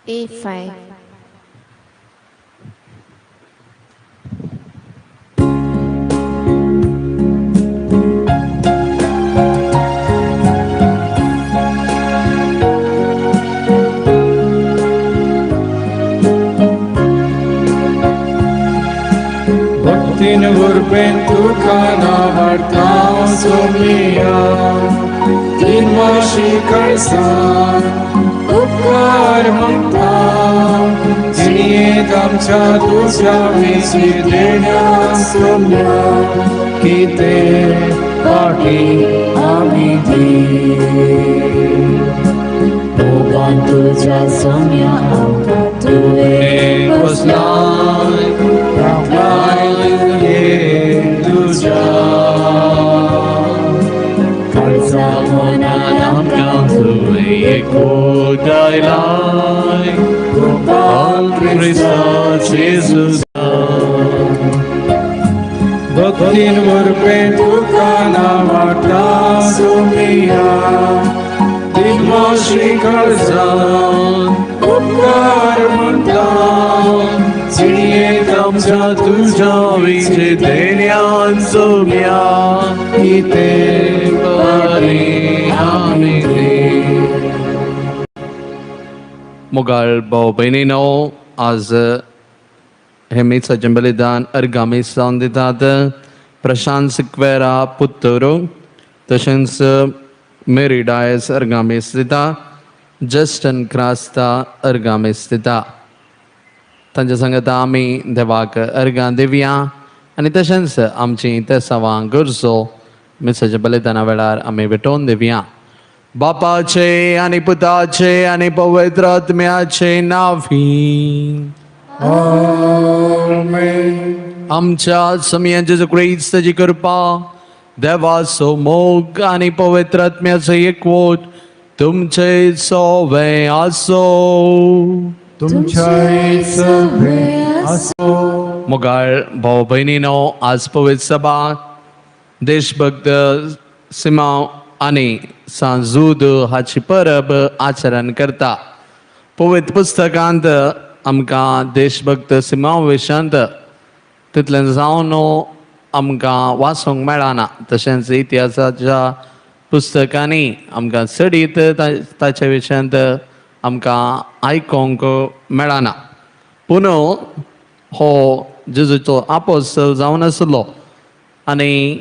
A5. Bhaktin vorben tukana vartam sumya Din vashi karsan upkar mamtam Ziniye tamcha dusya visi denya sumya Kite pati amidhi Bogan tuja somya tu Goslan tuja Karsa monadam tu eko dailai Gopal Krishna Jesus Bhaktin vorpen tukana varta sumya Digma Shri Karzan upkar mantam Ziniye tamcha tuja vijay denyan sumya Ite pari amini मुगाळ भाऊ बहिणीनो आज हेमीचं जंबलिदान अर्गामीस जावन दितात प्रशांत सिक्वेरा पुत्तूर तशेंच मेरी डायस अर्गामीस दिता Justin Crasta अर्गामीस दिता तांच्या सांगता आमी देवाक अर्गां दिवया आनी तशेंच आमची ते सवां गरजो मिसाच्या बलिदाना वेळार आमी भेटोवन दिवया बापाचे आणि पुताचे आणि पवित्र आत्म्याचे नावी आमच्या समया जेजू ख्रिस्ताची कृपा देवाचो मोग आणि पवित्र आत्म्याचो एकवट तुमचे सोबे आसो तुमच्या सभे असो मुगाळ भाऊ बहिणीनो आज पवित्र सभा देशभक्त सीमा आणि सांजूद हाची परब आचरण करता पवित्र पुस्तकांत आमकां देशभक्त सिमावेशांत तितल्यान जावन आमकां वाचूंक मेळना तशेंच इतिहासाच्या पुस्तकांनी आमकां चडीत ताच्या विशयांत आमकां आयकोंक मेळना पूण हो जेजूचो आपोस्तल जावन आसलो आनी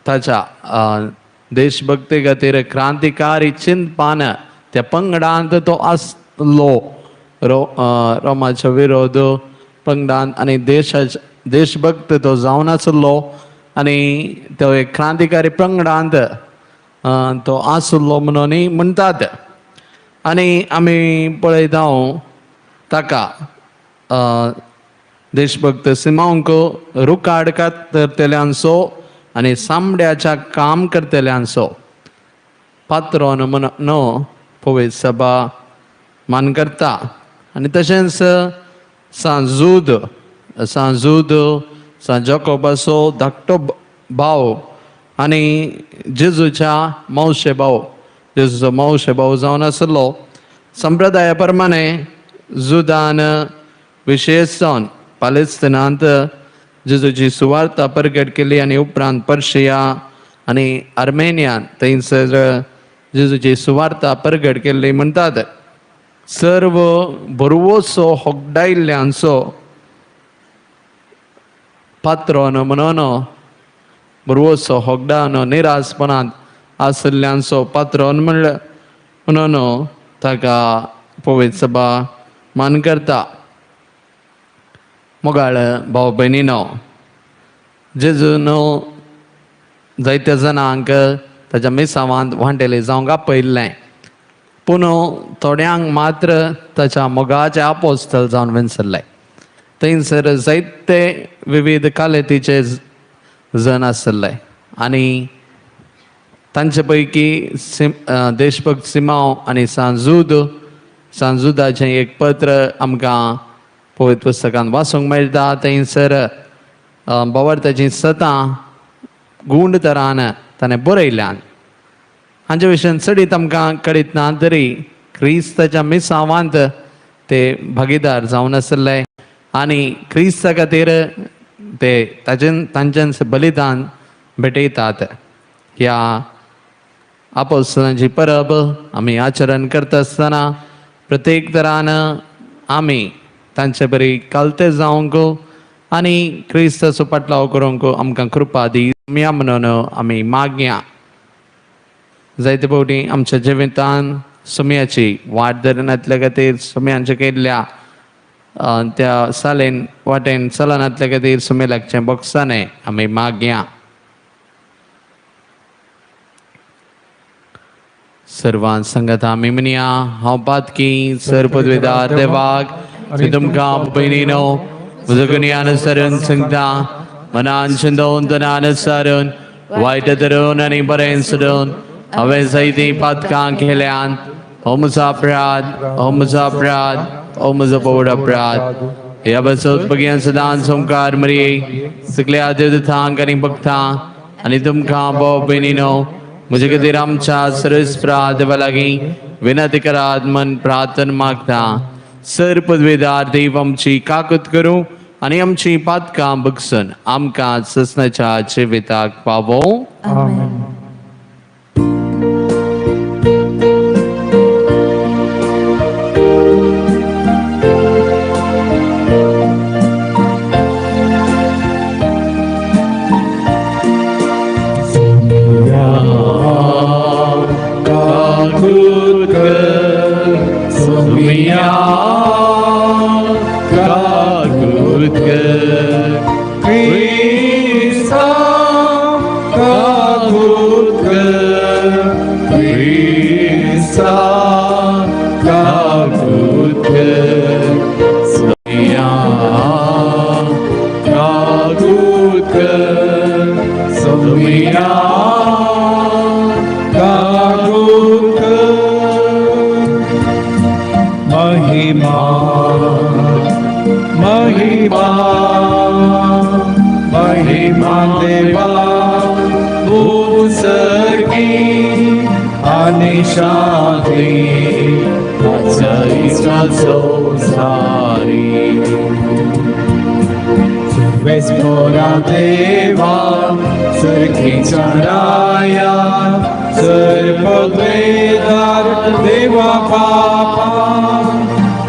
ताच्या देशभक्ती खातीर क्रांतिकारी चिंतपान त्या पंगडांत तो आसलो रोमाच्या विरोध पंगडांत आनी देशभक्त तो जावन आसलो आनी तो एक क्रांतिकारी पंगडांत तो आसलो म्हणून म्हणटात आनी आमी पळयता ताका देशभक्त सिमांक रुकाड करतल्यांचो आनी सामड्याच्या काम करतल्यांचो पात्रोन म्हणून पवित्र सभा मान करता आनी तशेंच सांजूद सान जोकोबाचो धाकटो भाव आनी जेजूच्या मावशे भाव जेजूचो मावशे भाव जावन आसलो संप्रदाया प्रमाणे जुदान विशेश जावन पालेस्तिनांत जेजूची सुवार्ता प्रगट केली आनी उपरांत पर्शिया आनी आर्मेनियान थंयसर जेजूची सुवार्ता प्रगट केल्ली म्हणटात सर्व बरवोसो होगडायल्ल्यांचो पात्रोन म्हणून बरवोसो होगडान निरासपणांत आसल्ल्यांचो पात्रोन म्हणून ताका पवित्र सभा मान करता मोगाळ भाव भयणीनो जेजून जायत्या जाणांक ताच्या मिसावांत वांटेले जावंक आपयल्लें पूण थोड्यांक मात्र ताच्या मोगाचे आपोस्तल जावन विंचरले थंयसर जायते विविध कालेतीचे जण आसले आनी तांचे पैकी देशभक्त सिमांव आनी सांजुदाचें एक पत्र आमकां पवित्र पुस्तकांत वाचूंक मेळटा थंयसर भवार्थाचीं 7 गूण तरान ताणें बरयल्यान हांचे विशयान चडीत आमकां कळीत ना तरी क्रिस्ताच्या मिसावांत ते भागीदार जावन आसले आनी क्रिस्ता खातीर ते तांच्यान बलिदान भेटयतात. ह्या आपोस्तलांची परब आमी आचरण करता आसतना प्रत्येक तरान आमी तांचे बरी कालते जावंक आनी क्रिस्ताचो पाटलाव करूंक आमकां कृपा दी म्हणून आमी मागया. जायते फावटी आमच्या जिवितान सुमयाची वाट धरनातल्या खातीर सुमयांचे केल्ल्या त्या सालेन वाटेन चलनातल्या खातीर सुमे लागचें बोगसाने आमी मागया. सर्वांत संगत आमी म्हणया, हांव पातकी सर पदवेदार देवाक तुमकां भयणीनो म्हजो गुन्यांव अनुसरून सांगता, मनान चिंतून तनान विचारून वायट धरून आनी बरें सोडून हांवें जायतीं पातकां केल्यान हो म्हजो अपराध, हो म्हजो अपराध, हो म्हजो पौड अपराध. ह्या बसत बगयान सदांच संकार मरिये सगळ्या देवदूतांक आनी भक्तांक आनी तुमकां भाव भयणीनो म्हजे खातीर आमच्या सर्वस्प्रा देवा लागीं विनंती करात म्हण प्रार्थना मागता. सर पदवेदार देव आमची काकूत करूं आनी आमची पातकां बगसून आमकां ससनाच्या जिविताक पावो. आमेन.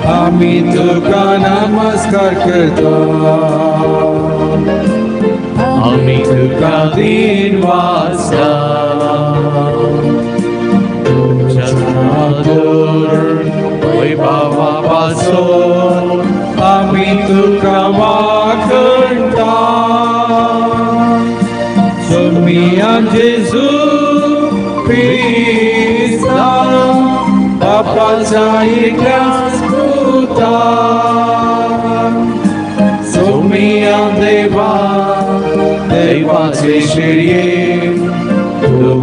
आम्ही तुका नमस्कार करता, आम्ही तुका दिन वाजता. तुमच्या वैभवापासून आम्ही तुका वाखणता. तुम्ही जेजू ख्रिस्ता बापाचा एकच पुता. सोमिया देवा देवाचे शिर्ये तू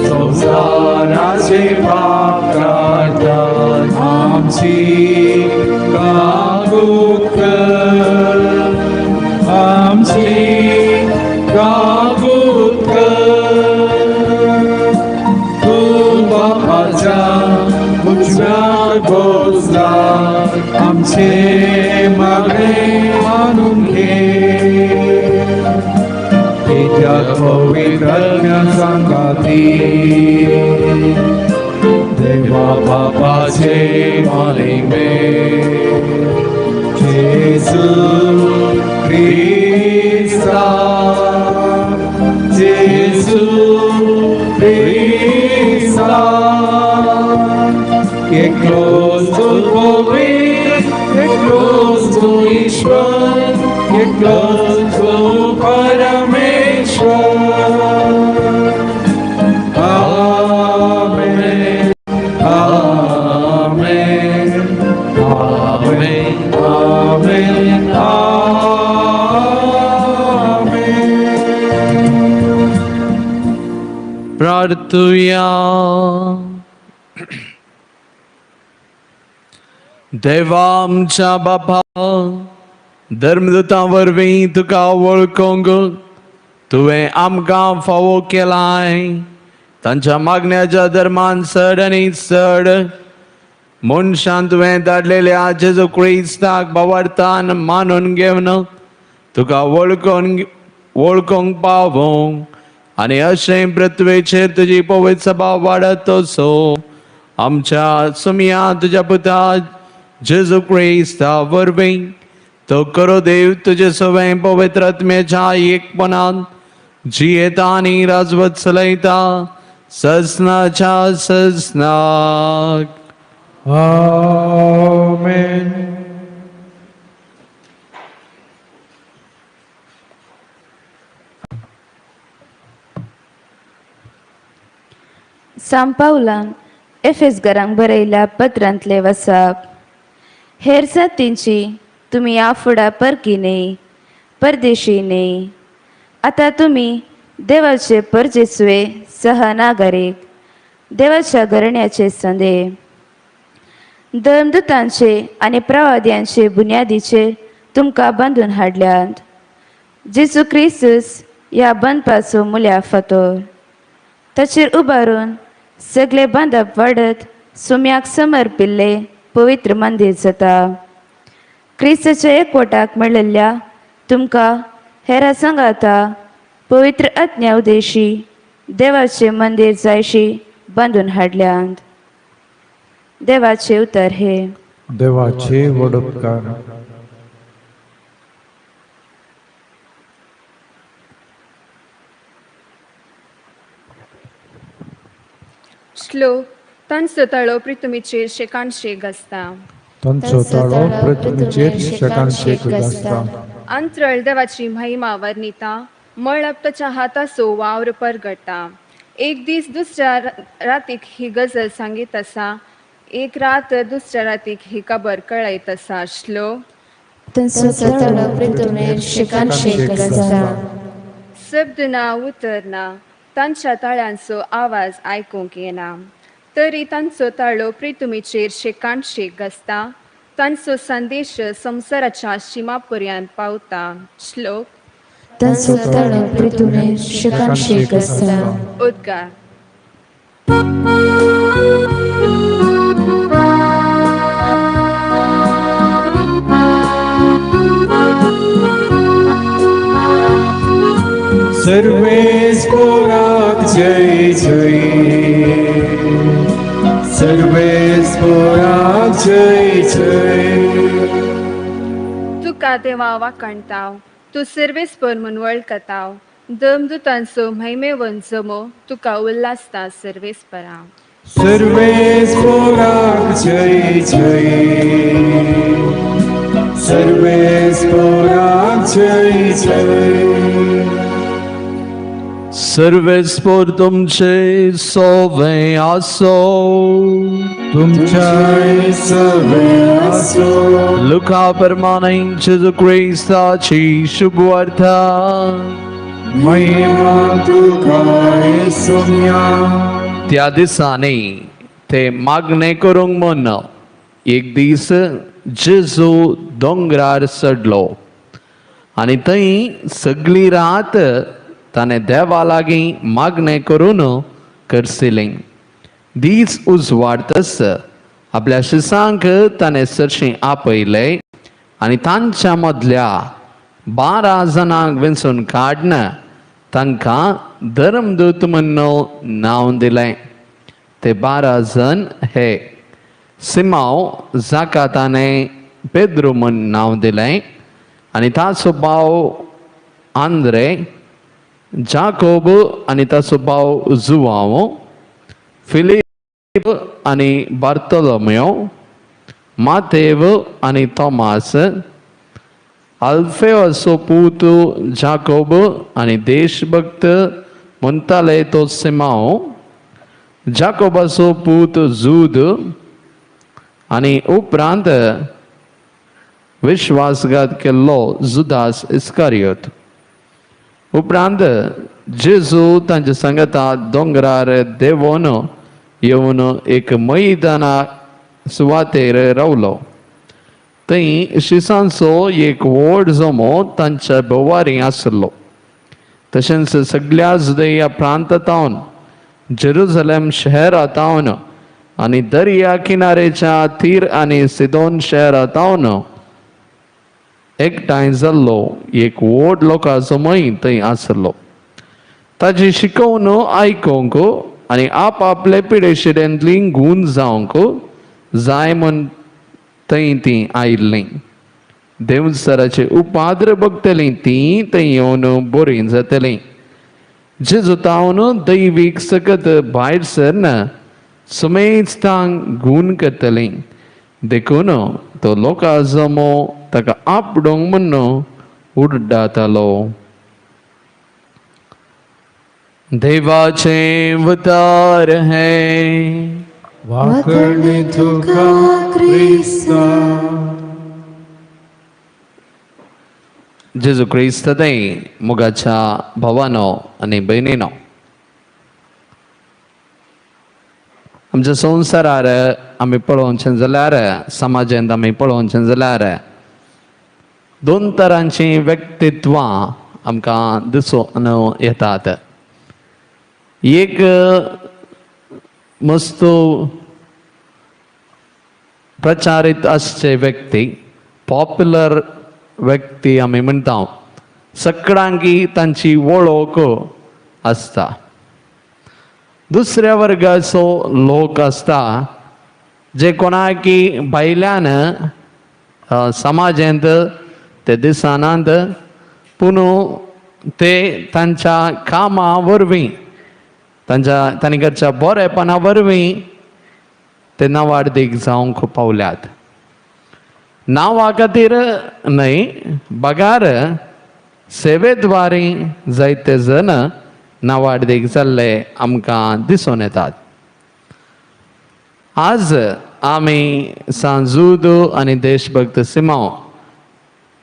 संसाराचे पाप काढतात. आमची काकूत कर, आमची काकूत कर. तू बापाच्या उजव्यात बसला, आमचे मागणे मानून घे. त्यात पवित्र संगाती देवा बापाचे महिमे. जेजू ख्रिस्ता, जेजू ख्रिस्ता. एकलोच तू पवित्र, एकलोच तू ईश्वर, एकलोच तू परमेश्वर. आमेन, आमेन, आमेन, आमेन, आमेन. प्रार्थूया. देवा आमच्या बापा, धर्मदूतां वरवीं तुका वळखूंक तुवें आमकां फावो केलाय. तांच्या मागण्याच्या धर्मान चड आनी चड मनशान तुवें धाडलेल्या जेजू क्रिस्ताक भावार्थान मानून घेवन तुका वळखूंक पावूंक आनी अशें पृथ्वीचेर तुजी पवित्र सभा वाडत असो आमच्या सुमया तुज्या पुता जेजू क्रिस्ता वरवीं तो करो देव तुजे सवय पवित्र आत्म्याच्या एकपणान जियेता आनी राजवत चलयता ससनाच्या ससनाक. आमेन. सांपावलान एफेसकारांक बरयल्या पत्रांतले वचप. हेर जातींची तुमी ह्या फुडा परकी न्ही, परदेशी न्ही. आतां तुमी देवाचे परजेसुवे सहनागरीक, देवाच्या घराण्याचे संदे, धर्मदुतांचे आनी प्रवाद्यांचे बुन्यादीचेर तुमकां बांदून हाडल्यात. जेजू क्रिस्तूस ह्या बांदपाचो मुल्या फातर. ताचेर उबारून सगळे बांदप वाडत सुम्याक समर्पिल्ले पवित्र मंदीर जाता. क्रिस्ताच्या एकवटाक मेळिल्ल्या तुमकां हेरा सांगाता पवित्र आज्ञा उदेशी देवाचे मंदीर जायशी बांदून हाडल्यात. देवाचे उतर हे. देवाचे वडपकार. श्लोक तांचो तळो पृथ्वीचेर शेकाणशेक आसता. तांचो ताळो पृथ्वीचेर शेकाणशेक आसता. अंतरळ देवाची महिमा वर्णिता, मळब ताच्या हाताचो वावर परगटा. एक दीस दुसऱ्या रातीक ही गजल सांगीत आसा, एक रात दुसऱ्या रातीक ही खबर कळयत आसा. श्लोक तांचो तळो पृथ्वीचेर शेकाणशेक आसता. शब्द ना उतर ना, तांच्या तळ्यांचो आवाज आयकूंक येना. तरी तांचो तळो पृथ्वीचेर शेकाणशेक आसता. तांचो संदेश संवसाराच्या शिमा पर्यंत पावता. श्लोक तांचो तळो पृथ्वीचेर शेकाणशेक आसता. उद्गार. सर्वेस्पोराक जय जय, सर्वेस्पोराक जय जय. तुका देवा वाकणताव, तू सर्वेस्पर म्हूण वळखताव. धर्मदुतांचो महिमेवन जमो तुका उल्हासता सर्वेस्परा. सर्वेस्पोराक जय जय, सर्वेस्पोराक जय जय. सर्वेस्पोर तुमचे सोवे आसो, तुमच्या सवे आसो. लुका प्रमाणे जेजू क्रिस्ताची शुभवार्ता. महिमा तुका येसुया. त्या दिसांनी ते मागणे करूंक म्हूण एक दीस जेजू दोंगरार चडलो आनी थंय सगळी रात ताणें देवा लागीं मागणें करून करसिलें. दीस उजवाडतस आपल्या शिसांक ताणें चडशें आपयलें आनी तांच्या मदल्या 12 जाणांक वेंचून काडन तांकां धर्मदूत म्हणून नांव दिलें. ते 12 जण हे: सिमांव, जाका ताणें पेद्रू म्हूण नांव दिलें, आनी ताचो भाव आंद्रे, जाकोब आनी ताचो भाव जुवांव, फिलीप आनी बार्तोलोमेव, मातेव आनी तोमास, अल्फेवाचो पूत जाकोब आनी देशभक्त म्हणटाले तो सिमांव, जाकोबाचो पूत जूद आनी उपरांत विश्वासघात केल्लो जुदास इस्कारियोत. उपरांत जेजू तांच्या सांगाता दोंगरार देंवोन येवन एक मैदाना सुवातेर रावलो. थंय शिसांचो एक व्हड जमो तांच्या भोंवारी आसलो. तशेंच सगळ्या जुदेया प्रांतांतावन जेरुसलेम शहरांतावन आणि दर्या किनाऱ्याच्या तीर आणि सिदोन शहरातावन एकठांय जाल्लो एक व्हड लोकांचो मळी थंय आसलो. ताची शिकवण आयकूंक आनी आपआपले पिडेशिड्यांतली गूण जावंक जाय म्हण थंय ती आयिल्लीं. देवसराचे उपाद्र भोगतलीं ती थंय येवन बरीं जातलीं. जेजू तावन दैवीक सकत भायर सरना सुमेज तांक गूण करतलीं. देखून तो लोकां जमो ताका आपडूंक म्हण उड्डातालो. देवाचे अवतार है वाकणे तुका क्रिस्ता. जेजू क्रिस्त थंय मोगाच्या भावानो आनी भयणीनो, आमच्या संवसारार आमी पळोवचें जाल्यार समाजांत आमी पळोवचें जाल्यार दोन तरांची व्यक्तित्वां आमकां दिसून येतात. एक मस्त प्रचारीत आसचे व्यक्ती, पॉप्युलर व्यक्ती आमी म्हणटा, सगळ्यांकी तांची वळख आसता. दुसऱ्या वर्गाचो लोक आसता जे कोणाकी भायल्यान समाजांत ते दिसनात, पूण ते तांच्या कामा वरवीं तांणी करच्या बरेपणा वरवीं ते नांवाडीक जावंक पावल्यात. नांवा खातीर न्हय, बगार सेवेद्वारी जायते जण नांवाडीक जाल्ले आमकां दिसून येतात. आज आमी सांजूद आनी देशभक्त सिमांव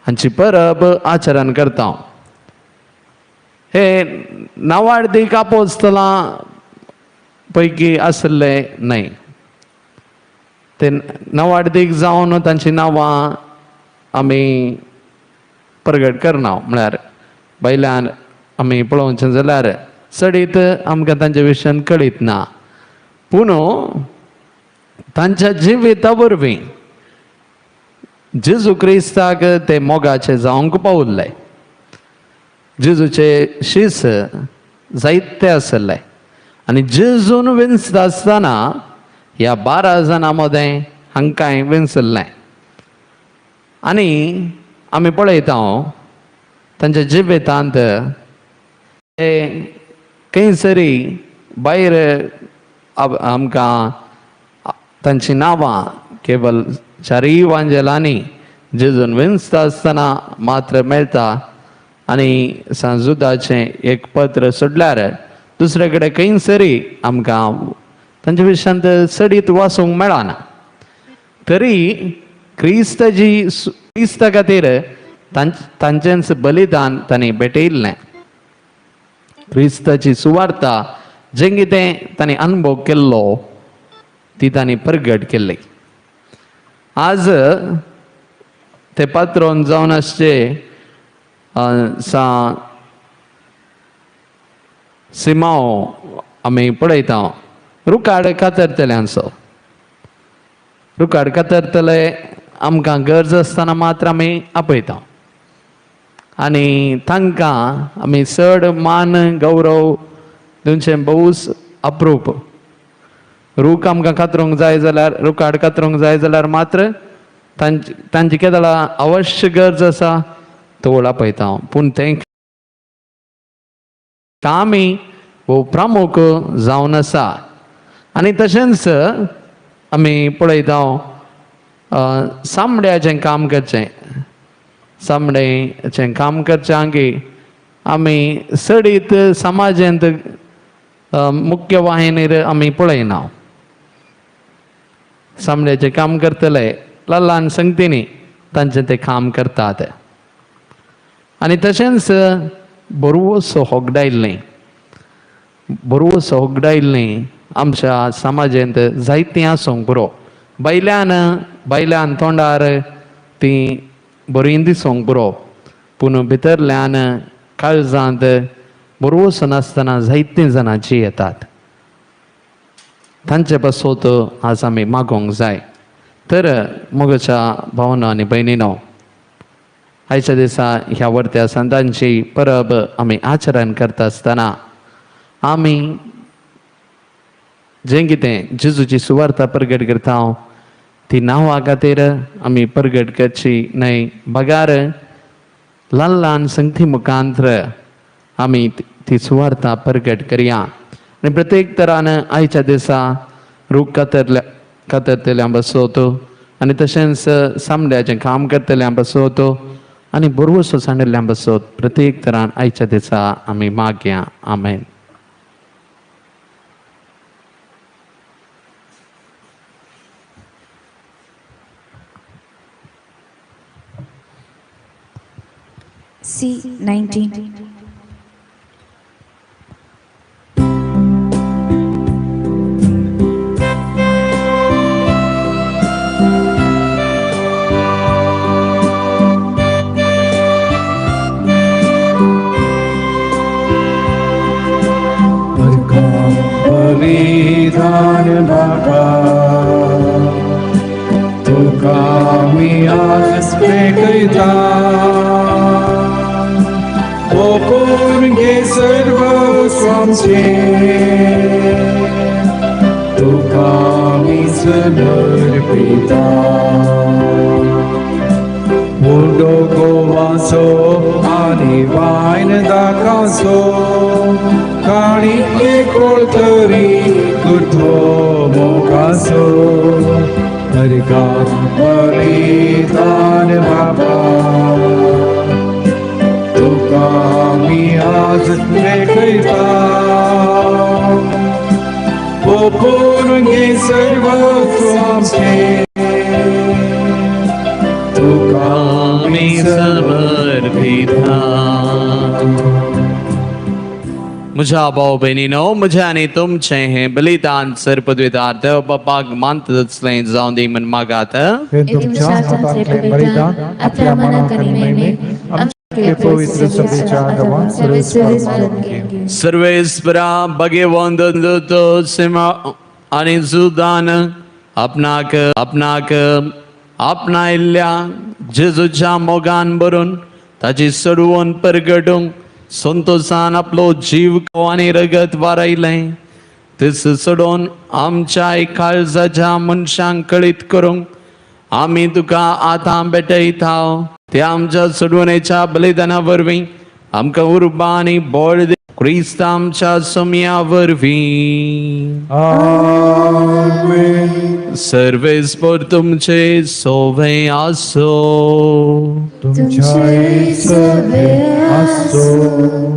हांची परब आचरण करता. हे नांवाडीक आपोस्तलां पैकी आसले न्हय. ते नांवाडीक जावन तांची नांवां आमी प्रगट करना. म्हळ्यार भायल्यान आमी पळोवचें जाल्यार चडीत आमकां तांचे विशयान कळीत ना, पूण तांच्या जिविता वरवीं जेजू क्रिस्ताक ते मोगाचे जावंक पावल्ले. जेजूचे शीस जायते आसले आनी जेजून विंचता आसतना ह्या 12 जाणां मदें हांकांय विंचल्लें. आनी आमी पळयता तांच्या जिवितांत ते खंयसरी भायर आमकां तांची नांवां केवल 4 इवांजेलांनी जेजून विंचता आसतना मात्र मेळटा. आनी सांजुदाचें एक पत्र सोडल्यार दुसरे कडेन खंयसरी आमकां तांच्या विशयांत चडीत वाचूंक मेळना. तरी क्रिस्ता खातीर तांचेंच बलिदान तांणी भेटयिल्लें. क्रिस्ताची सुवार्ता जें कितें तांणी अनुभव केल्लो ती तांणी प्रगट केल्ली. आज ते पात्रोन जावन आसचे सिमांव आमी पळयता रुखाड कातरतल्यांचो. रुखाड कातरतले आमकां गरज आसतना मात्र आमी आपयता आनी तांकां आमी चड मान गौरव दिवचें भोवूच अप्रूप. रूख आमकां कातरूंक जाय जाल्यार, रुखाड कातरूंक जाय जाल्यार मात्र तांची केदळां अवश्य गरज आसा तोळ आपयता. पूण तें कामी वो प्रमुख जावन आसा. आनी तशेंच आमी पळयता सामड्याचें काम करचें. सामडेचें काम करच्या हांगी आमी चडीत समाजांत मुख्य वाहिनीर आमी पळयना. सामड्याचें काम करतले ल्हान ल्हान संगतींनी तांचें तें काम करतात. आनी तशेंच बरोवसो होगडायिल्लीं आमच्या समाजांत जायतीं आसूंक पुरो. भायल्यान तोंडार ती बरीं दिसूंक पुरो, पूण भितरल्यान काळजांत बरोवसो नासतना जायतीं जाणांची येतात. तांचे पासोत आज आमी मागोंक जाय. तर मोगच्या भावांनो आनी भयणीनो, आयच्या दिसा ह्या वर्त्या संतांची परब आमी आचरण करता आसतना आमी जें कितें जेजूची सुवार्ता प्रगट करता ती नांवा खातीर आमी प्रगट करची न्हय, बगार ल्हान ल्हान संगती मुखांतर आमी ती सुवार्ता प्रगट करया. आनी प्रत्येक तरान आयच्या दिसा रूख कातरतल्यां बसोत आनी तशेंच सामड्याचें काम करतल्यां बसोत आनी बरवसो सांडल्ल्यां बसोत प्रत्येक तरान आयच्या दिसा आमी मागया. आमेन. C19. बलिदान बाबा तुका मी आज पेटयता, ओपून घे सर्व स्वामचे, तुका मी समर्पिता. मुर्डो गोवासो आनी वायन दाखासो, काणिके कोळतरी कुर्तो मोगासो, नरकात बलिदान बाबा तुका मी आज पेटयता, ओपून घे सर्व स्वामचे, तुका मी समर्पिता. म्हज्या भाव भयणीनो, म्हजें आनी तुमचें हें बलिदान सरपदवेदार देव बापाक मानतलें जावं दी म्हण मागात. हे तुमच्या हातांतलें बलिदान आपल्या मनाक आनी महिमेक आमचे पवित्र सभेच्या आगमन सर्वेस्पराक सर्वेस्परा भगवंत सिमा आनी सुदान आपणाक आपणायल्ल्या जेजूच्या मोगान भरून ताची सडवून परगटूंक संतोषान आपलो जीव आनी रगत वारयलें. तेच सोडून आमच्या काळजाच्या मनशांक कळीत करूंक आमी तुका आतां भेटयता. त्या आमच्या सोडवणेच्या बलिदाना वरवीं आमकां उर्बा आनी बळ दे. क्रिस्त आमच्या सोम्या वरवीं. आमेन. सर्वेस्पर तुमचे सोवे आसो. तुमच्या सभे आसो.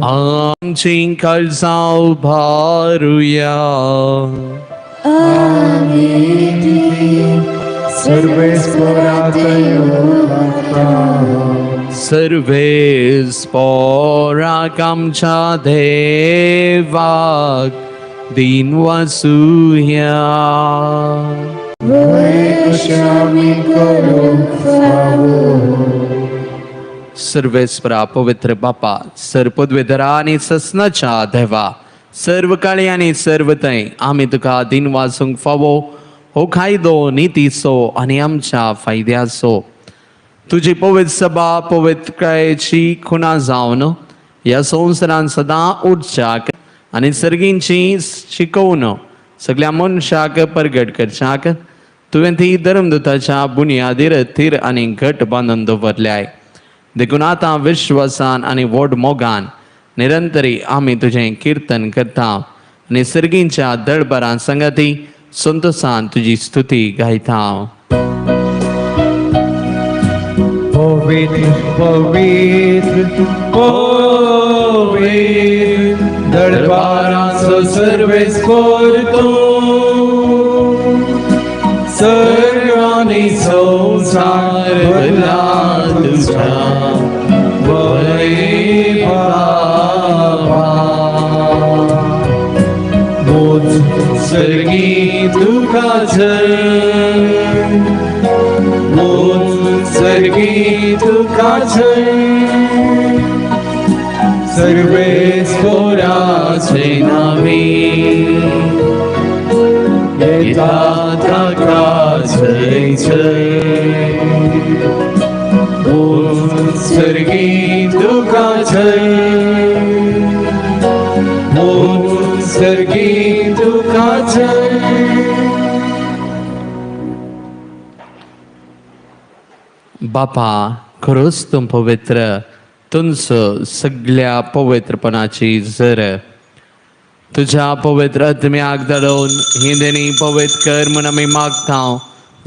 आमची काळजां उबारुया. सर्वेस्पराक आमच्या देवाक दिन वासुया. सर्वेस्परा पवित्र बापा, सरपदवेदरा आनी ससनाच्या देवा, सर्व काळी आनी सर्व थंय आमी तुका दिन वासूंक फावो हो कायदो नितीचो आनी आमच्या फायद्याचो. तुजी पवित्र सभा पवित्रकायेची खुणा जावन ह्या संवसारान सदां उठच्याक आनी सर्गींची शिकवण सगळ्या मनशाक प्रगट करच्याक तुवें ती धर्मदुताच्या बुनयादीर थीर आनी घट बांदून दवरल्याय. देखून आतां विश्वासान आनी व्हड मोगान निरंतरी आमी तुजें कीर्तन करता आनी सर्गींच्या दळबरां संगती संतोषान तुजी स्तुती गायता. पवित्र पवित्र पवित्र दरबाराचो सर्वेस्पर तूं, सर्व आनी संसार भरला तुज्या बळे बाबा. मोज सर्गी तुका जय, मोज सर्गी तुका जय, सर्वेस्पराचे नावे दाता जय जय उत्सर्गी तुका जय उत्सर्गी तुका जय बापा खरोच तूं पवित्र तुंच सगळ्या पवित्रपणाची जर तुझ्या पवित्र आत्म्याक धाडून ही देणी पवित्र कर म्हूण आमी मागता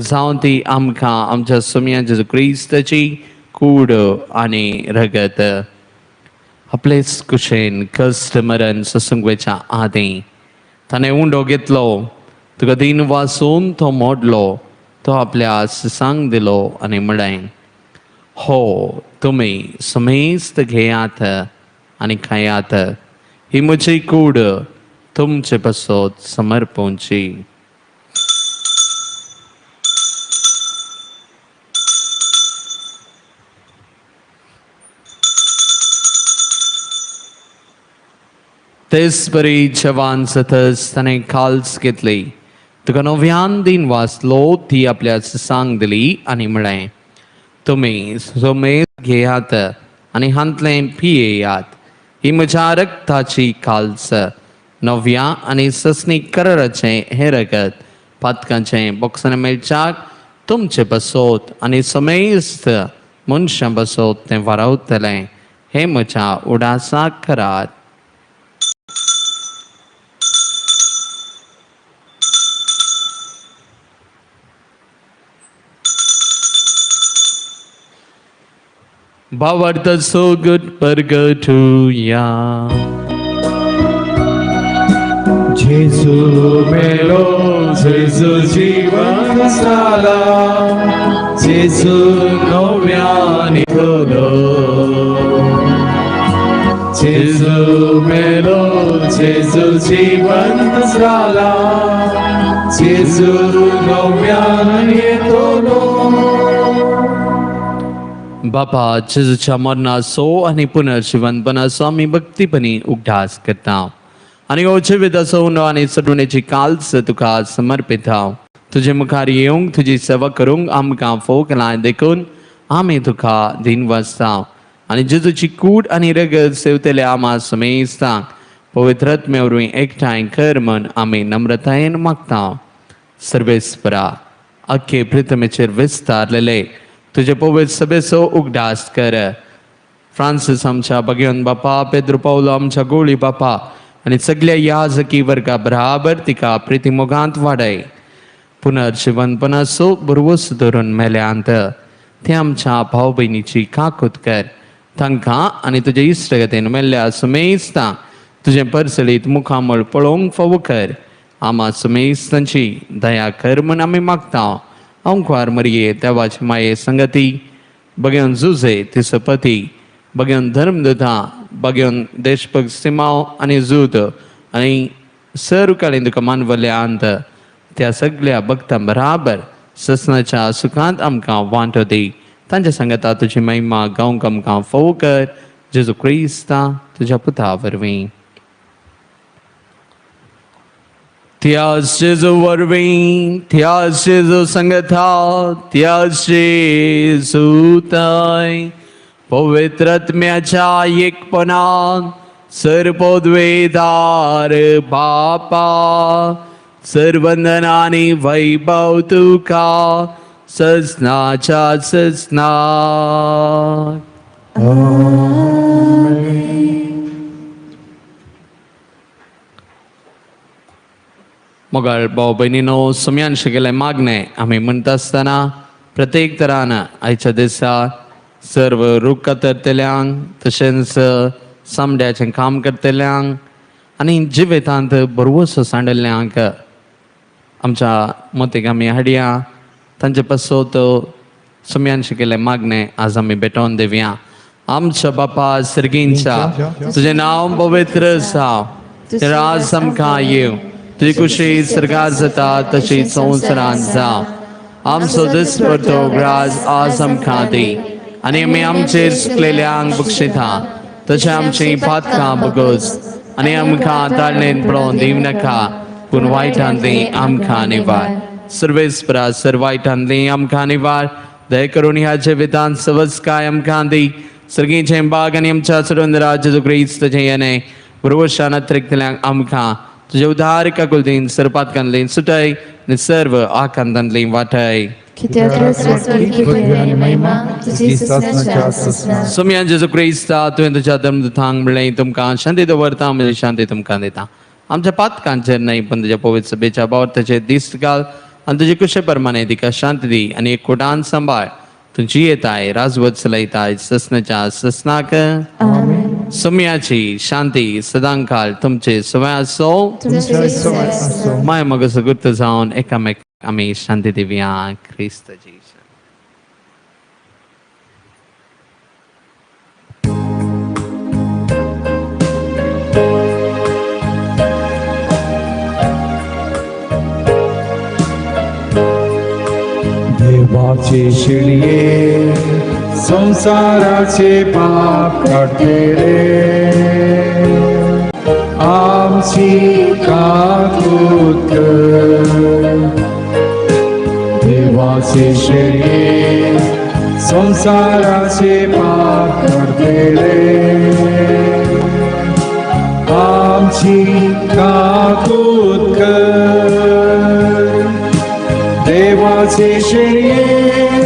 जावं ती आमकां आमच्या सुम्या जेजू क्रिस्ताची कूड आनी रगत आपलेच कुशेन कश्ट मरण ससंगवेच्या आदीं ताणें उंडो घेतलो तुका दिन वाचून तो मोडलो तो आपल्या सिसांक दिलो आनी म्हळें हो तुमी समेस्त घेयात आनी खायात ही म्हजी कूड तुमचे पासत समर्पोवची. तेच बरी जवान सतस ताणें काल्स घेतली तुका नव्यान दिन वाचलो ती आपल्या सिसांक दिली आनी म्हळें तुमी सोमेत घेयात आनी हांतलें पियेयात ही म्हज्या रक्ताची काल्स नव्या आनी ससनी कराराचें हें रगत पातकांचें बोक्सांनी मेळच्याक तुमचे बसोत आनी समेस्त मनशां बसोत तें वारावतलें हें म्हज्या उडासाक करात. भावार्थाचो गट परगटुया. जेजू मेलो जेजू जीवन झाला जेजू नव्याने ठेवलो जेजू मेलो जेजू जीवन झाला जेजू नव्याने ठेवलो. बापा जेजूच्या मरणाचो आनी पुनर्जीवनपणाचो आमी भक्तीपणी उगडास करता आनी हो जिविताचो उंडो आनी सडुणेची काल्स तुका समर्पिता. तुजे मुखार येवंक तुजी सेवा करूंक आमकां फोग लाय देखून आमी तुका दिन वाजता आनी जेजूची कूड आनी रगत सेवतले आमा समेस्तांक पवित्रत्मे वरवीं एकठांय कर म्हूण आमी नम्रतायेन मागता. सर्वेस्परा अख्खे पृथ्वीचेर विस्तारलेले तुजे पवित्र सभेचो उगडास कर. फ्रांसीस आमच्या भगवन बापा पेद्रो पावलो आमच्या गोळी बापा आनी सगळ्या याजकी वर्गा बराबर तिका प्रितीमोगांत वाडय. पुनर्जीवनपणाचो बरवस धरून मेल्यांत ते आमच्या भाव भयणीची काकूत कर. तांकां आनी तुजे इश्टगतेन मेल्ल्या समेस्तांक तुजें परसळीत मुखामळ पळोवंक फावो कर. आमा समेस्तांची दया कर म्हूण आमी मागता. ओंकार मरिये देवाची माये संगती भगवन जुजे तिचो पती भगवन धर्मदूता भगवन देशभक्त सिमाव आनी जूद आनी सर्वकाळीन तुका मानवल्यांत त्या सगळ्या भक्तां बराबर ससनाच्या सुखांत आमकां वांटो दी. तांच्या संगता तुजी महिमा गावंक आमकां फावो कर. जेजू क्रिस्ता तुज्या पुता वरवीं. त्याच जेजू वरवीं त्याच जेजू संगता त्याच जेजू ताय पवित्रत्म्याच्या एकपणान सर्वोद्वेदार बापा सर्वंदनानी वैभव तुका ससनाच्या ससना. मोगाळ भाव भयणीनो सुम्यान शिकले मागणे आमी म्हणटा आसतना प्रत्येक तरान आयच्या दिसा सर्व रूख कातरतल्यांक तशेंच सामड्याचें काम करतल्यांक आनी जिवितांत बरवसो सांडल्ल्यांक आमच्या मतीक आमी हाडया. तांचे पासत सुम्यान शिकले मागणे आज आमी भेटोवन दिवया. आमच्या बापा सर्गींच्या तुजें नांव पवित्र जावं तें राज आमकां येवं तुजी कुशी सर्गार जाता तशी संवसारांत जावं. आमचो दिसपरतो राज आज आमकां दी आनी आमी आमचेर चुकलेल्यांक बक्षिता तशें आमचीं पातकां बगोस आनी आमकां ताळणेन पळोवन दिव नाका पूण वायटांतली आमकां निवार. सर्वेस्परा सर्वायटांतली आमकां निवार. दय करून ह्या जिवितांत सवस्काय आमकां दी. सर्गीचें बाग आनी आमच्या सुरंदरा जेजू क्रिस्ताचें येणें पुर्वशान अतिरिक्तल्यांक आमकां तुजे उदार काकुलतीन सरपातकांतली सुटय आनी सर्व आकांतांतली वाटय. सोम्या जेजू क्रिस्ता तुवें तुज्या धर्मदूतांक म्हणलें तुमकां शांती दवरता म्हजी शांती तुमकां दिता. आमच्या पातकांचेर न्हय पण तुज्या पवित्र सभेच्या बावरताचेर दिश्ट घाल आनी तुजे कुशे प्रमाणे तिका शांती दी आनी एकवटान सांबाळ. तुमची येताय राजवत चलयताय ससनाच्या ससनाक. सोम्याची शांती सदांकाळ तुमचे सवय आसो. माय मग गुर्त जावन एकामेक आमी शांती दिवया. क्रिस्ताची देवाचे शिळये संसाराचे पाप काढते रे. आमची काकूत देवाचे शिळये संसाराचे पाप काढते रे. आमची काकूत देवाचे शिळये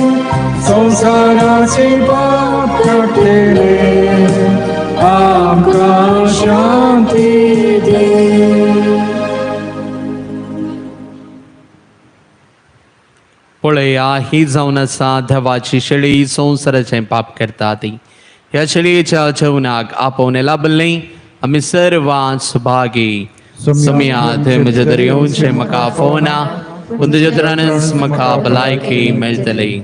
संसाराचे पाप काढलेले आमकां शांती दे. पळया ही जावन आसा देवाची शेळी संवसाराचें पाप करता ती. ह्या शेळयेच्या जेवणाक आपोवन लाभल्लीं आमी सर्वांच सुभागी. सोम्या थंय म्हजे दर येवचें म्हाका फोना पूण तुज्या तरानच म्हाका भलायकी मेळटली.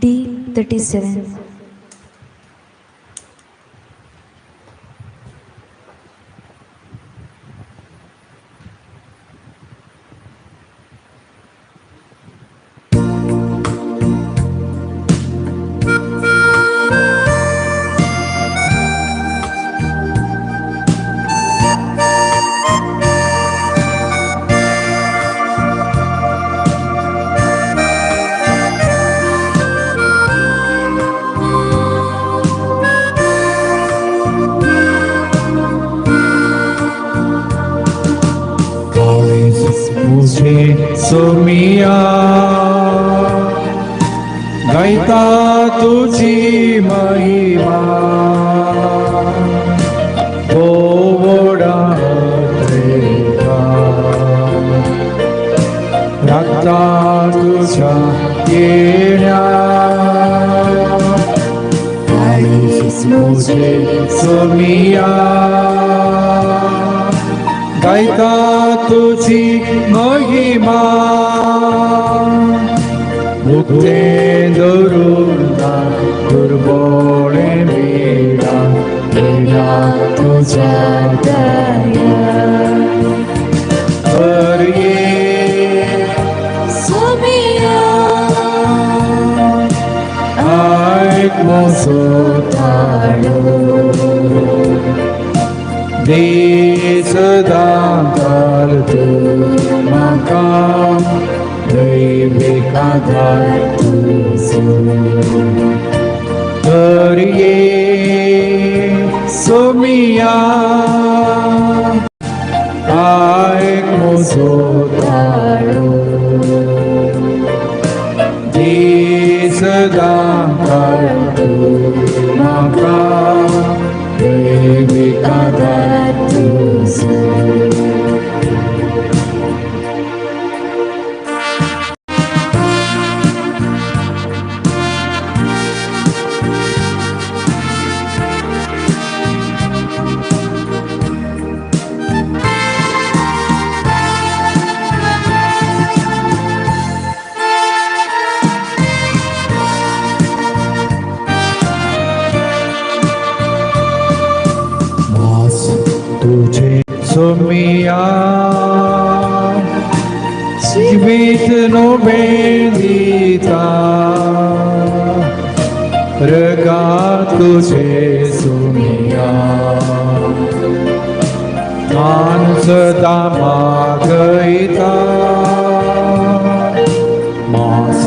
D37. सोमिया गायता तुझी महिमा. ओवडा रागता तुझ्या येण्या. सोमिया गायता तुझी महिमा. मुक्ते दरुणा दुर्बळे मेला मेला तुझ्या दया. सोमिया ऐक मोसो थाडो. दे सदांकाळ तूं म्हाका दैवीक आदार तुजो. तर ये सोमिया ऐक मोसो थाडो. दे सदा करतो म्हाका दैवीक आदार तुजो मास तुझे सोमिया जीवित नो बेंदिता रगार तुझे सोमिया मान सदा मागईता मास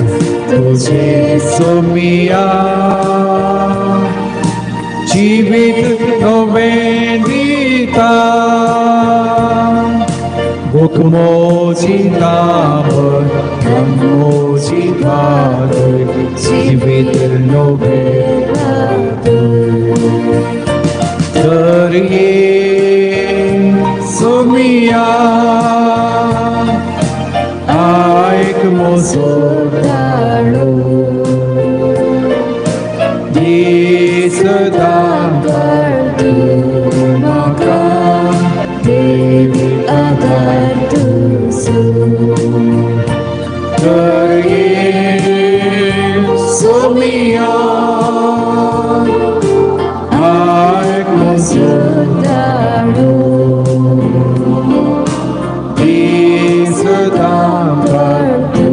तुझे सोमिया जीवित no बेंदिता Bukmoji namer, namoji padre, jivit no Terye sumia, aik mosodalo, di sedang berdumakan, Dewi agar tuzu Terye sumia Aik mosudaro Di sedang berdumakan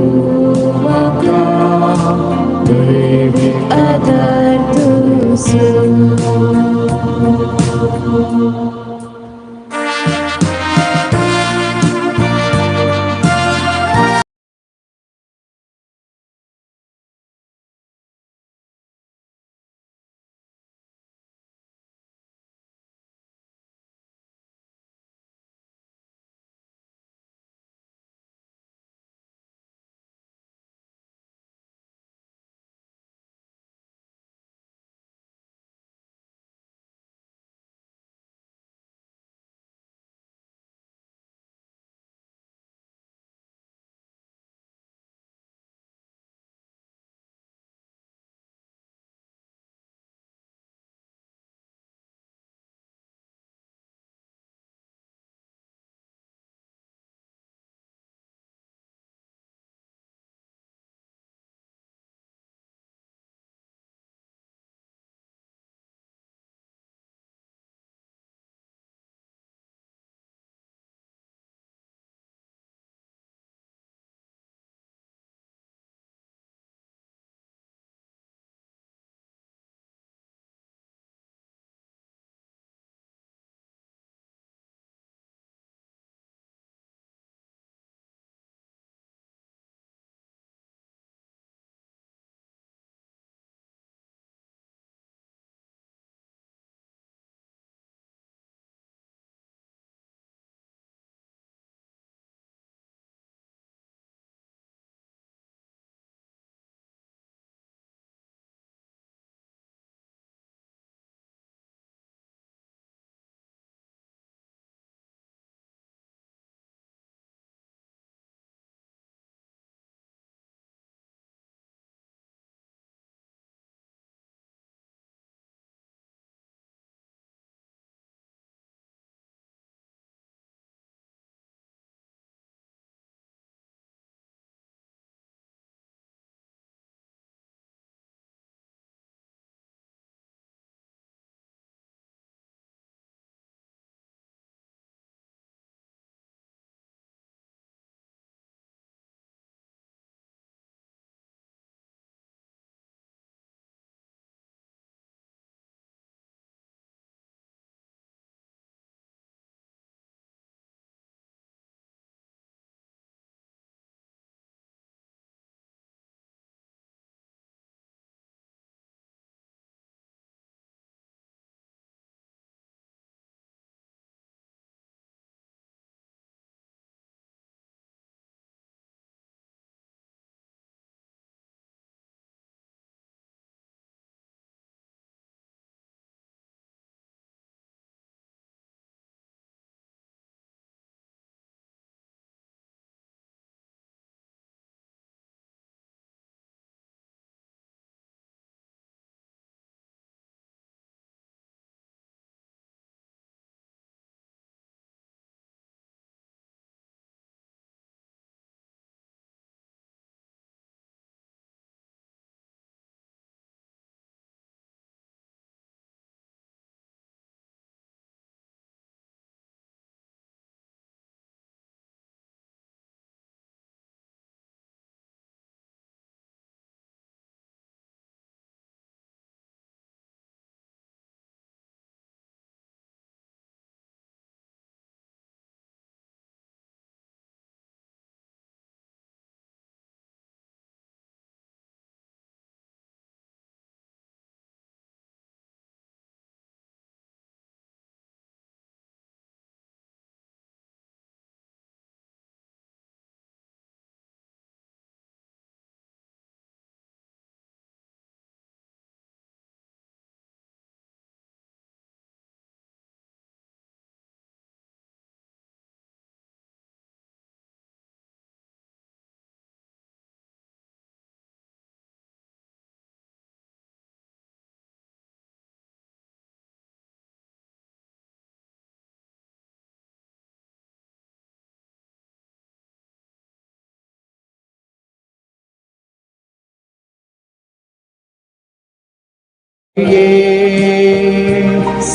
Dewi agar tuzu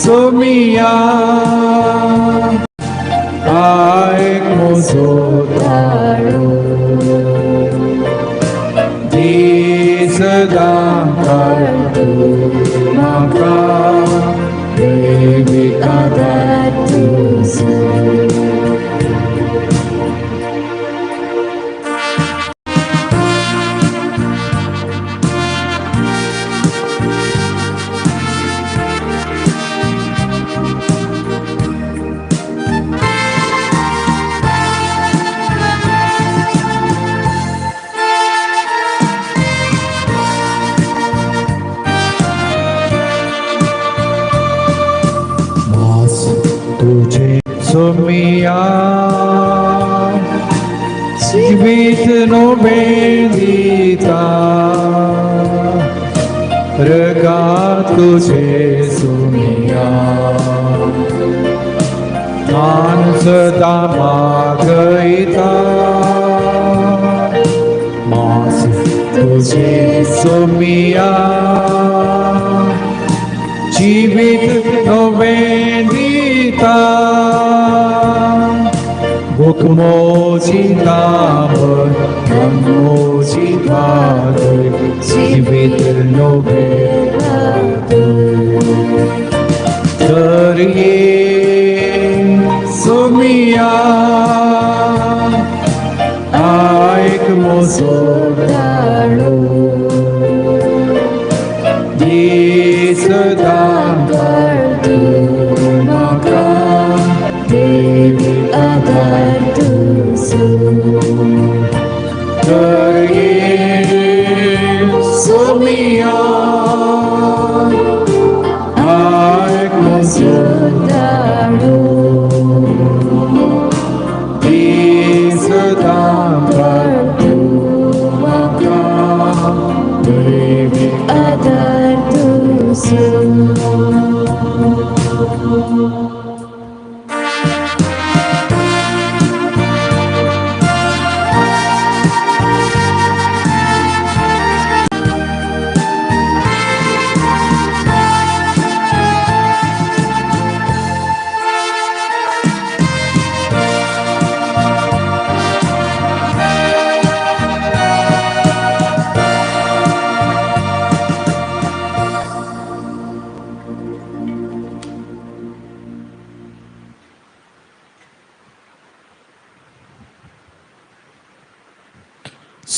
Somia aik mozotaro di sedang kartu maka dewi adat तुझे सुमिया जीवित no बेंदीता रगा तुझे सुमिया तान सदा मागईता मास तुझे सुमिया जीवित no बेंदीता Bukmojitamur, Namojivadur, Jivit Nobeadur. Terye Sumia, Aik Mozodaru, Di Sedang Kartu Maka Dewi Adartu Terye Sumia Aik Mozodaru Di Sedang Kartu Maka Dewi Adartu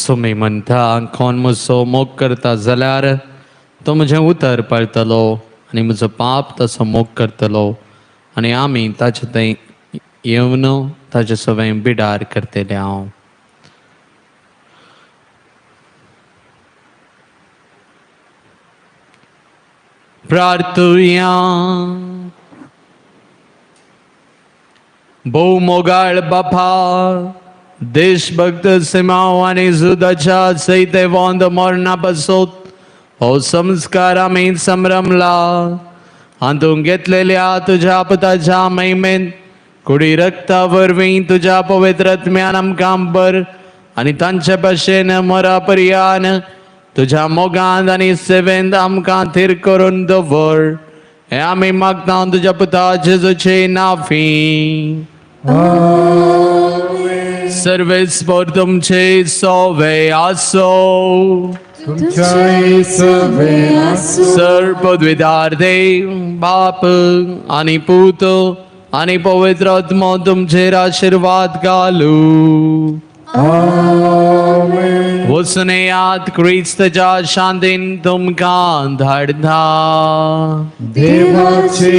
Sumi म्हणता कोण म्हजो मोग करता जाल्यार तो म्हजें उतर पळतलो आनी म्हजो पाप तसो मोग करतलो आनी आमी ताचे थंय येवन ताचे सवय बिडार करतले हांव. प्रार्थुया. भोव मोगाळ बापा, देशभक्त सिमाव आणि जुदाच्या सैते वोंद मरणा बसोत हो संस्कार आमी संभ्रमला. हातूंत घेतलेल्या तुझ्या पुताच्या महिमेन कुडी रक्ता वरवीं तुझ्या पवित्र आत्म्यान आमकां बर आनी तांचे भाशेन मरा पर्यान तुझ्या मोगांत आनी सेवेंत आमकां थीर करून दवर. हे आमी मागता तुझ्या पुता जेजूचे नांवी. सर्वेस्पर तुमचे सोवे आसो. सर्वपदवीदार देव बाप आणि पूत आणि पवित्र आत्मा तुमचेर आशीर्वाद घालू. वसनेयात क्रिस्ताच्या शांतीन तुमकां धाडता. देवाचे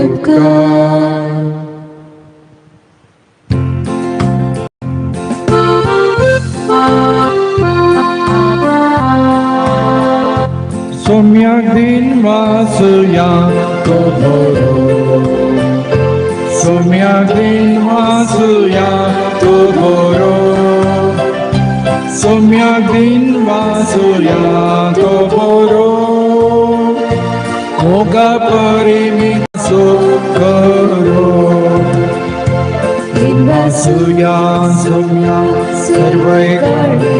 उपकार. Somyak din vasuya to boro. Somyak din vasuya to boro. Somyak din vasuya to boro. Moga parimiso karo. Din vasuya somyak sarvai kare.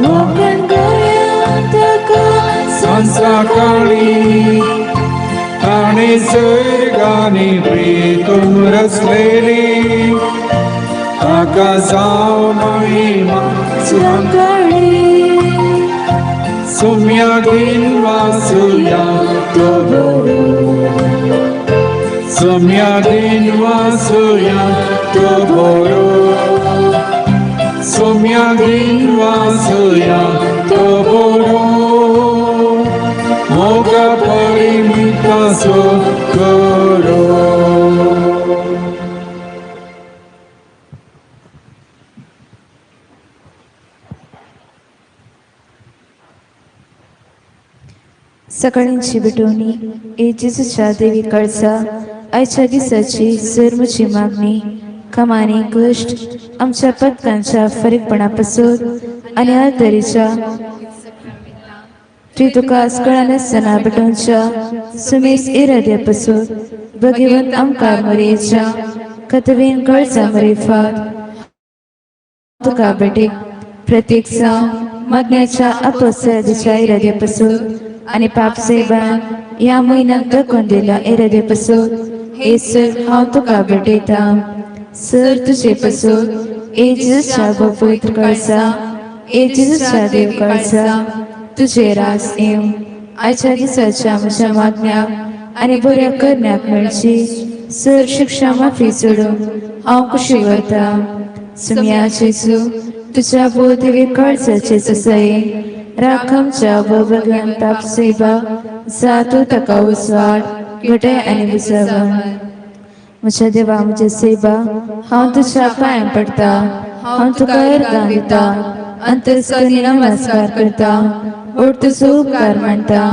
Mogan gaya taka काळी आणि स्वर्गाने प्रीतम रचलेली आकाशाव महिमा सौम्या दिन वासुया तो सौम्या दिन वासुया तो सौम्या दिन वासुया तो मोगा परिमिता सो करो. सकाळींची बिटवणी ए जेजूच्या देवी कळसा आयच्या दिसाची सर्वची मागणी कमानी कष्ट आमच्या पथकांच्या फरीकपणापासून आणि आदरीच्या तुकास कळानसतना बटोंच्या सुमेस इराद्यापासून भगिवंत आमकार मरेच्या कथवेन कळसा मरेफात तुका बटे प्रत्येक मागण्याच्या अपसरदीच्या इराद्यापासून आणि पापसेबान या महिन्यात दाखवून दिला इराद्यापासून हे सर हांव तुका बटयता. सर तुझे पासून ए जेजूच्या पवित्र कळसा ए जेजूच्या देव कळसा तुझे रास येव आयच्या दिसाच्या म्हज्या मागण्याक आनी बऱ्या करण्याक मेळची. सर शिक्षा माफी सोडून हांव खुशी व्हरता. सुम्या जेजू तुझ्या बोधवे कळसाचे ससये राखमच्या भगवान पापसेबा जातू ताका उसवाड घटाय आनी बुजवण. म्हज्या देवा म्हज्या सेबा हांव तुज्या पांयां पडटा. हांव तुका अर्गां दिता अंतरस्कनी नमस्कार करता. ओट तुजो उपकार मानता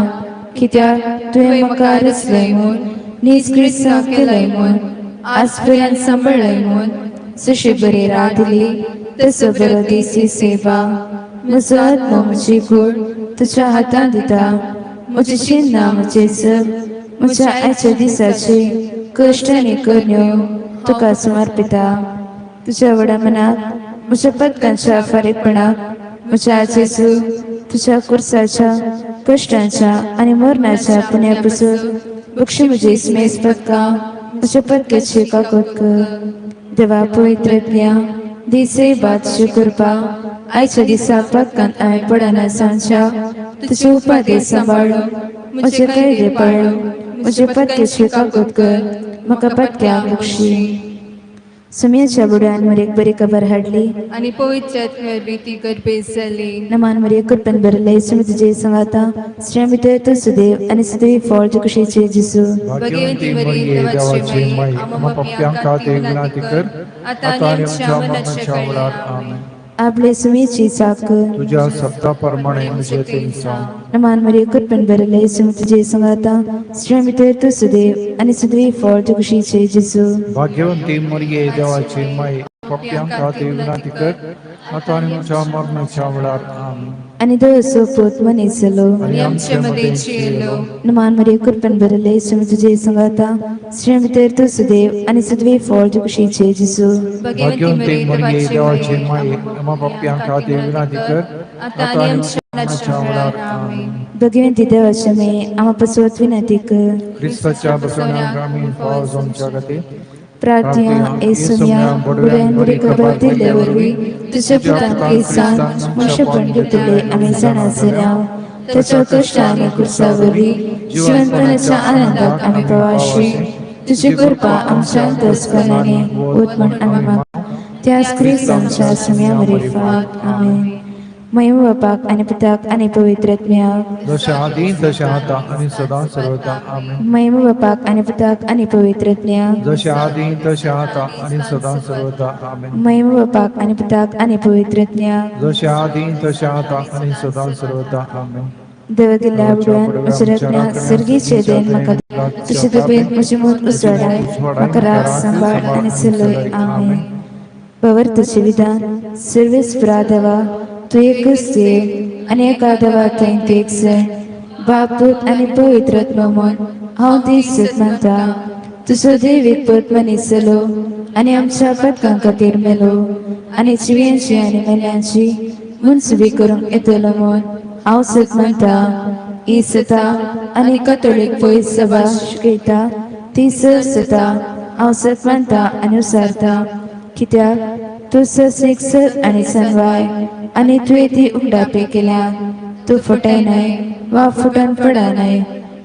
कित्याक तुवें म्हाका रचलय म्हूण निजक्रिस्तांव केलय म्हूण आज पर्यंत सांबाळलय म्हूण. जशी बरी रात दिली तसो बरो दीस ही सेवा. म्हजो आत्मो म्हजी कूड तुज्या हातांत दिता. म्हजी चिन्नां म्हजे सब म्हज्या आयच्या दिसाचे कश्ट आनी करण्यो तुका समर्पिता. तुज्या व्हडा मनाक म्हज्या पथकांच्या फारीकपणाक म्हज्या जेजू तुझ्या कुर्साच्या कश्टांच्या आणि मरणाच्या पुण्यापासून बक्षी म्हजी स्मेस पथका म्हज्या पथकाची काकोत कर. देवा पवित्रज्ञा दिसे बादची कृपा आयच्या दिसा पथकांत हांवें पडना सांच्या तुजे उपाधी सांबाळून म्हजे कायदे पाळून म्हजे पथकाची काकोत कर. म्हाका पथक्याक बक्षी. सुम्याच्या बुड्यान मरेक बरी खबर हाडली आणि पवित्र रीती गर्भेस जाली. नमान मरिया कृपन बरले सुमी तुझे संगाता श्रेय भितर तू सुदेव आणि सुदेवी फळ कुशीचे जिसू. भगवंती वरी देवाची माई आम्हा पप्प्यांक खातीर विनंती कर आता आणि आमच्या मरणाच्या वेळार आमेन. आपले सुमीची साकर तुझ्या सप्ताप्रमाणे म्हणजे ते निसाव. नमान मरिया कृपन बरले सुमी तुझे संगाता श्रेय भितर तू सुदेव आणि सुदेवी फळ कुशीचे जिसू. भाग्यवंती मरिये देवाची माई पप्प्यांक खातीर विनंती कर आता आणि आमच्या मरणाच्या वेळार आमेन. आणि दोसो पोत मनीस जालो आणि आमच्या मदेची येलो. नमान मरिया कृपन बरले सुमी तुझे संगाता श्रेय भितर तू सुदेव आणि सुदेवी फळ कुशीचे जिसू. भाग्यवंती मरिये देवाची माई आम्हा पप्प्यांक खातीर विनंती कर आता आणि आमच्या मरणाच्या वेळार आमेन. भगवंती देवाच्या मे आम्हा पसवत विनंती कर. ख्रिस्ताच्या बसवण्या ग्रामीण पाव जोमच्या गती प्रार्थना येसुया बुड्यान बरी खबर दिले वरवी तुझ्या पुतांक केसान मनुष्य पंडितले आम्ही जाणासल्या त्याच्या कष्टाने कुर्सावरवी जीवनपणाच्या आनंदात आम्ही प्रवाशी तुझी कृपा आमच्या अंतस्करणाने होत म्हण आम्ही मागतो. त्याच ख्रिस्तांच्या सुम्यावरील फाक आमेन. महिमा बापाक आणि पिताक आणि पवित्रात्म्याक जशा आधी तशा आता आणि सदा सर्वदा आमेन. महिमा बापाक आणि पिताक आणि पवित्रात्म्याक जशा आधी तशा आता आणि सदा सर्वदा आमेन. महिमा बापाक आणि पिताक आणि पवित्रात्म्याक जशा आधी तशा आता आणि सदा सर्वदा आमेन. देवगिल्ल्या बुडवान उजरत्या सर्गीचे देन म्हाका तुझे दबेन म्हजी मूत उसळाय म्हाका राग सांबाळ आणि सलय आमेन. पवर तुझे विधान सर्वेस पुरा देवा तू एकच देव आणि एका देवा थंय तू एक जण बाप पूत आणि पवित्रात्मा म्हूण हांव दीस मानता. तुजो देवीक पत मनीस जालो आणि आमच्या पथकां खातीर मेलो आणि जिव्यांची आणि मेल्यांची मुनसुबी करूंक येतलो म्हूण हांव सत मानता. ईसता आणि कॅथोलिक पयस सभा शिकयता ती सता हांव सत्मानता आनी उसारता कित्याक तूं सस्नीक सत आनी सनवाय आनी तुवें ती उगडापे केल्या तूं फुटायनाय वा फुटोन पडनाय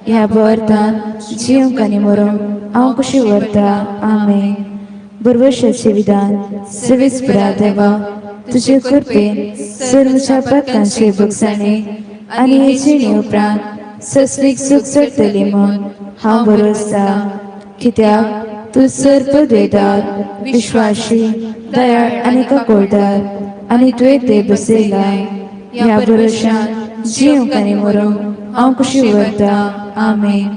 ह्या बर्थान जिवंक आनी मरूंक हांव कशी व्हरता आमेन. बरवशाचें विधान सविस्परा देवा तुजे कृपेन सर्वच्या पातकांचे भुगसाणे आनी हे जिणे उपरांत सस्नीक सुख सरतली म्हूण हांव बरो आसता कित्याक तूं सर्पदवेदार विश्वासी दयाळ आनी काकोळदार आनी तुवें ते बसयलाय ह्या भरोशान जिवंक आनी मरूंक हांव कशी व्हरता आमेन.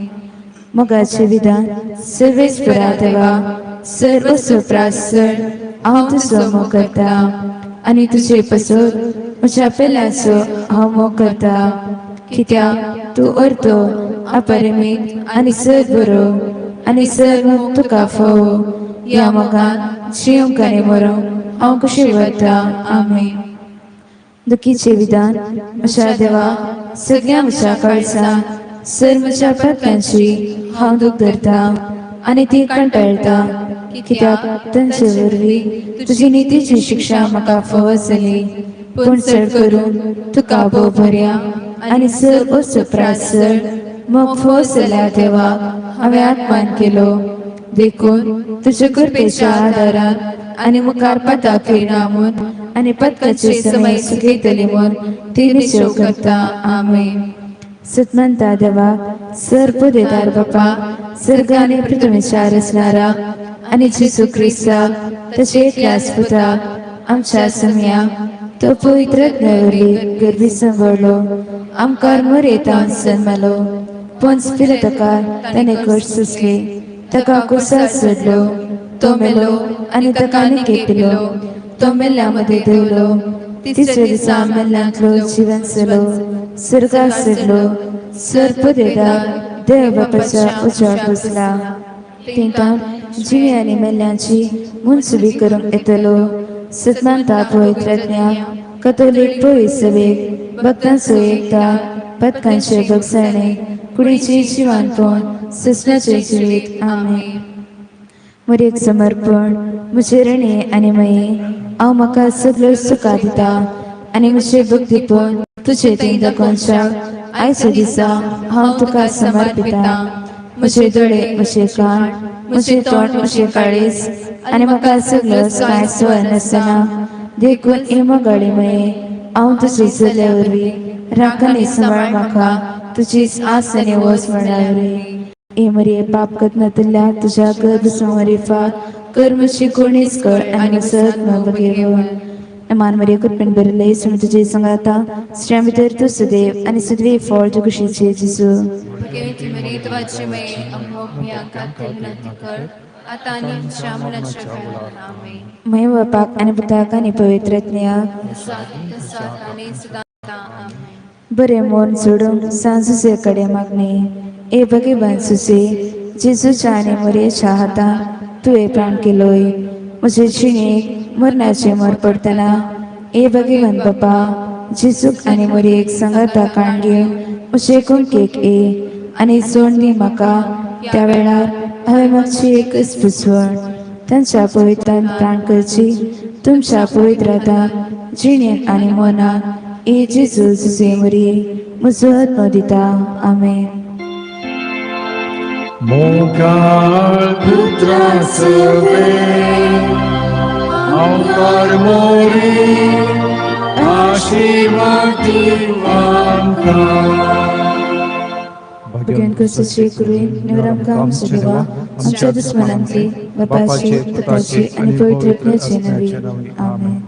मोगाचें विधान सर्वेस्परा देवा सर्व सुप्रासर हांव तुजो मोग करता आनी तुजे पसून म्हज्या पेल्याचो हांव मोग करता कित्याक तूं अर्दो अपरिमीत आनी सद बरो आनी सर्व तुका फोव ह्या मोगान जिवंक आनी मरूंक हांव कशी व्हरता आमेन. दुखीचे विधान म्हज्या देवा सगळ्या म्हज्या काळजान सर म्हज्या पातकांची हांव दूख धरता आनी ती कंटाळटा कित्याक तांचे वरवीं तुजी नितीची शिक्षा म्हाका फोव जाली पूण चड करून तुका भोव बऱ्या आनी सर असो प्रासर मोग फोव जाल्या देवाक हांवें आत्मान केलो देखून तुजे कृपेच्या आदारान आनी मुखार पदाक येना म्हूण आनी पदकाचे समय सुखयतली म्हूण ती निश्चय करता आमेन. सत्मंता देवाक सर्पदेदार बापा सर्ग आनी पृथ्वीचेर आसणारा आनी जेसू क्रिस्ताक ताचे एकल्याच पुताक आमच्या समयाक तो पवित्र वरली गरबी सांबाळलो आमकां मरेतान जल्मलो पोंच पिलाताकार ताणें कश्ट सोंसले ताका कुसार सोडलो तो मेलो आनी ताका केलो तो मेल्ल्या मदीं देवलो तिसऱ्या दिसा मेल्ल्यांतलो जिवन जालो सर्गाक चडलो सर्पदेदार देव बापाच्या उजवाड बसला तेंकां जिवी आनी मेल्ल्यांची मुनसुबी करूंक येतलो. सत्मानता पवित्रज्ञा कॅथोलिक पयस सभेक भक्तांचो एकता पदकांचे भगसाणे कुडीची जिवानपण सस्नाचे जिवीत आमेन. मोरेक समर्पण म्हजे रणे आनी मये हांव म्हाका सगळ्यो सुखा दिता आनी म्हजे भक्तीपण तुजे थंय दाखोवच्याक आयचो दिसा हांव तुका समर्पिता. म्हजे दोळे म्हजे कान म्हजे तोंड म्हजे काळीज आनी म्हाका सगळो कांय सुवार नासतना देखून हे मोगाळी मये हांव तुजे चल्या वरवीं राखण सांबाळ म्हाका तुजीच आस आनी वस म्हणल्यावरी हे मरे पाप कतनातल्या तुज्या गर्भ संवरिफा कर म्हजी कोणीच कर आनी सत बघेवन मान मरे कृपेन बरले सुन तुजे संगाता श्रेम भितर तू सुदेव आनी सुदवे फळ जुगशीचे जिसू भगवती मरी तुवाची मये अमोग मी आकांत विनंती कर आता आनी आमच्या मुलाच्या काळात आमेन. मय बापाक आनी पुताक आनी पवित्रज्ञाक आनी सदांता आमेन. बरे मोन सोडून सांजुचे कडे मागणे ए भगवान सुसे जेजूच्या आनी मोरयेच्या हातान तुवें प्राण केलोय म्हजे जिणेक मरणाचे मोर पडटना ए भगवान बापा जेजूक आनी मोरयेक सांगाता काण घेवन म्हजे कुणकेक ए आनी सोड दी म्हाका त्या वेळार हांवें मागची एकच पुसवण तांच्या पवित्रान प्राण करची तुमच्या पवित्रातान जिणेन आनी मनान ए जेजू तुजे मोरये म्हजो आत्मो दिता आमेन. मोगाळ पुत्रा सवे आमकां मोरी आशीर्वाद दिवांका भगवान कृष्णाचे कृपेन निवराम काम सुदेवा आमच्या दुश्मनांची बापाची पुताची आणि पवित्र आत्म्याची नवी आमेन.